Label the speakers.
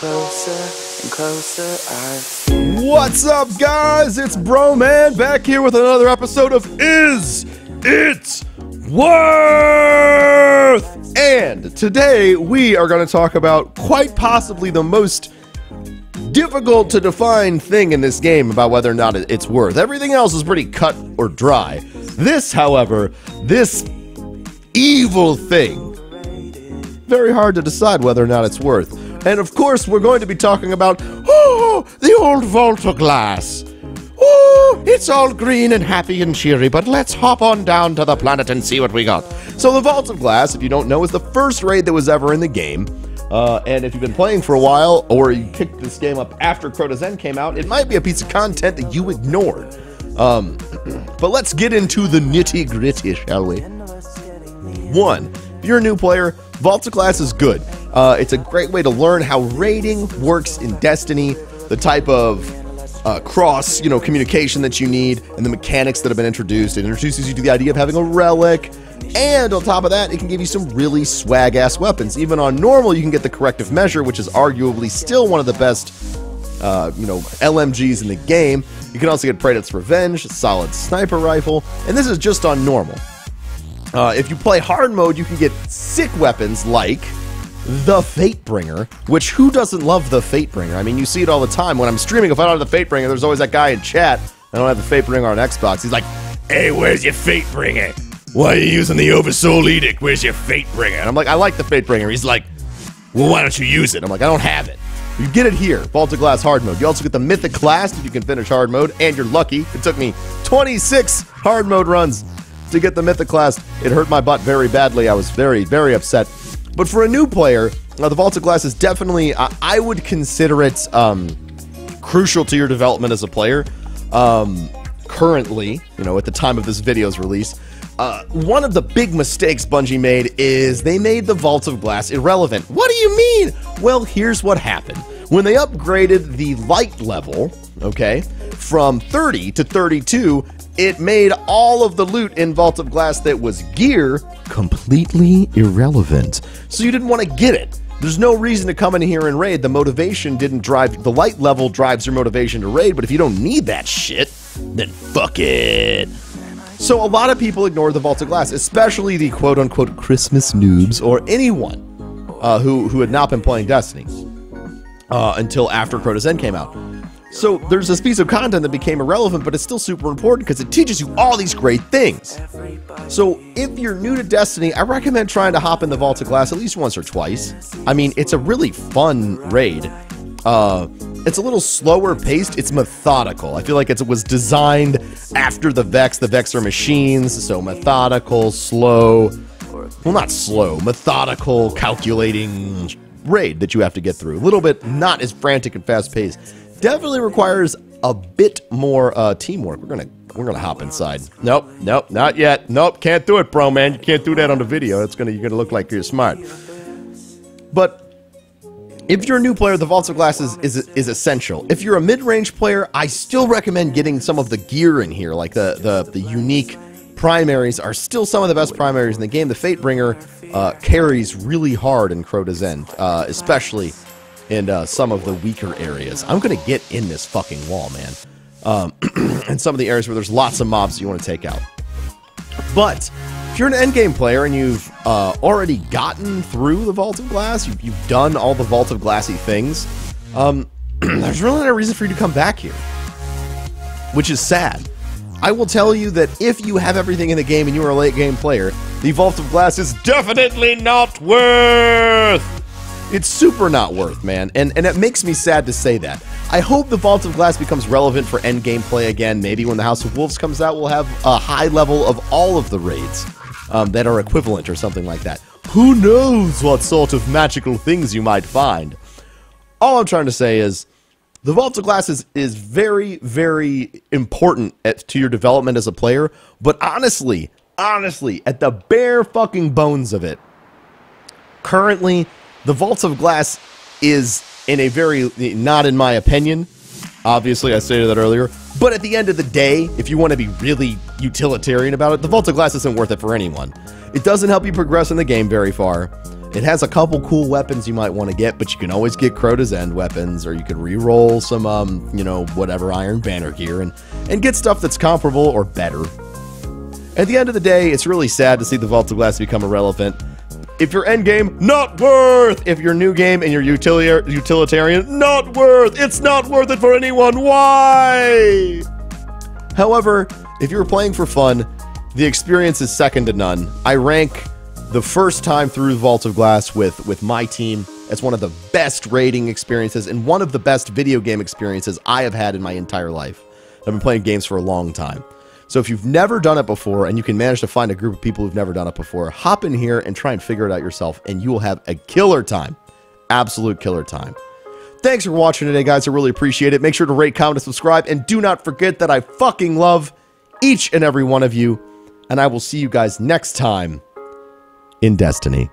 Speaker 1: closer and closer I feel.
Speaker 2: What's up, guys? It's Broman back here with another episode of Is It Worth? And today we are going to talk about quite possibly the most difficult to define thing in this game about whether or not it's worth. Everything else is pretty cut or dry. This, however, this evil thing, very hard to decide whether or not it's worth. And of course, we're going to be talking about, the old vault of glass. Oh, it's all green and happy and cheery, but let's hop on down to the planet and see what we got. So the Vault of Glass, if you don't know, is the first raid that was ever in the game. And if you've been playing for a while, or you picked this game up after colonized came out, it might be a piece of content that you ignored. But let's get into the nitty-gritty, shall we? One, if you're a new player, Vault of Glass is good. It's a great way to learn how raiding works in Destiny, the type of cross, communication that you need, and the mechanics that have been introduced. It introduces you to the idea of having a relic, and on top of that, it can give you some really swag-ass weapons. Even on normal, you can get the corrective measure, which is arguably still one of the best, LMGs in the game. You can also get Predator's Revenge, solid sniper rifle, and this is just on normal. If you play hard mode, you can get sick weapons like the Fatebringer, which who doesn't love the Fatebringer? I mean, you see it all the time. When I'm streaming, if I don't have the Fatebringer, there's always that guy in chat. I don't have the Fatebringer on Xbox. He's like, hey, where's your Fatebringer? Why are you using the Oversoul Edict? Where's your Fatebringer? And I'm like, I like the Fatebringer. He's like, well, why don't you use it? I'm like, I don't have it. You get it here, Vault of Glass hard mode. You also get the Mythic Class if you can finish hard mode, and you're lucky. It took me 26 hard mode runs to get the Mythic Class. It hurt my butt very badly. I was very, very upset. But for a new player, the Vault of Glass is definitely, I would consider it crucial to your development as a player. Currently, at the time of this video's release, one of the big mistakes Bungie made is they made the Vault of Glass irrelevant. What do you mean? Well, here's what happened. When they upgraded the light level, okay, from 30 to 32, it made all of the loot in Vault of Glass that was gear completely irrelevant. So you didn't want to get it. There's no reason to come in here and raid. The motivation didn't drive, the light level drives your motivation to raid, but if you don't need that shit, then fuck it. So a lot of people ignore the Vault of Glass, especially the quote-unquote Christmas noobs, or anyone who had not been playing Destiny until after colonized came out. So there's this piece of content that became irrelevant, but it's still super important because it teaches you all these great things. So if you're new to Destiny, I recommend trying to hop in the Vault of Glass at least once or twice. I mean, it's a really fun raid. It's a little slower paced. It's methodical. I feel like it was designed after the Vex. The Vex are machines, so methodical, slow. Well, not slow. Methodical, calculating raid that you have to get through. A little bit not as frantic and fast paced. Definitely requires a bit more teamwork. We're gonna hop inside. Nope, not yet. Nope, can't do it, bro, man. You can't do that on the video. You're gonna look like you're smart. But if you're a new player, the Vault of Glass is essential. If you're a mid-range player, I still recommend getting some of the gear in here, like the unique primaries are still some of the best primaries in the game. The Fatebringer carries really hard in Crota's End, especially in some of the weaker areas. I'm going to get in this fucking wall, man. And some of the areas where there's lots of mobs you want to take out. But if you're an endgame player and you've already gotten through the Vault of Glass, you've done all the Vault of Glassy things, there's really no reason for you to come back here, which is sad. I will tell you that if you have everything in the game and you are a late game player, the Vault of Glass is definitely not worth. It's super not worth, man, and it makes me sad to say that. I hope the Vault of Glass becomes relevant for endgame play again. Maybe when the House of Wolves comes out, we'll have a high level of all of the raids that are equivalent or something like that. Who knows what sort of magical things you might find. All I'm trying to say is the Vault of Glass is very, very important to your development as a player, but honestly, at the bare fucking bones of it, currently, the Vault of Glass is in a very, not in my opinion, obviously I stated that earlier, but at the end of the day, if you want to be really utilitarian about it, the Vault of Glass isn't worth it for anyone. It doesn't help you progress in the game very far. It has a couple cool weapons you might want to get, but you can always get Crota's End weapons, or you could re-roll some, you know, whatever Iron Banner gear and get stuff that's comparable or better. At the end of the day, it's really sad to see the Vault of Glass become irrelevant. If you're endgame, not worth! If you're new game and you're utilitarian, not worth! It's not worth it for anyone! Why? However, if you're playing for fun, the experience is second to none. I rank the first time through the Vault of Glass with my team as one of the best raiding experiences and one of the best video game experiences I have had in my entire life. I've been playing games for a long time. So if you've never done it before and you can manage to find a group of people who've never done it before, hop in here and try and figure it out yourself, and you will have a killer time. Absolute killer time. Thanks for watching today, guys. I really appreciate it. Make sure to rate, comment, and subscribe, and do not forget that I fucking love each and every one of you, and I will see you guys next time in Destiny.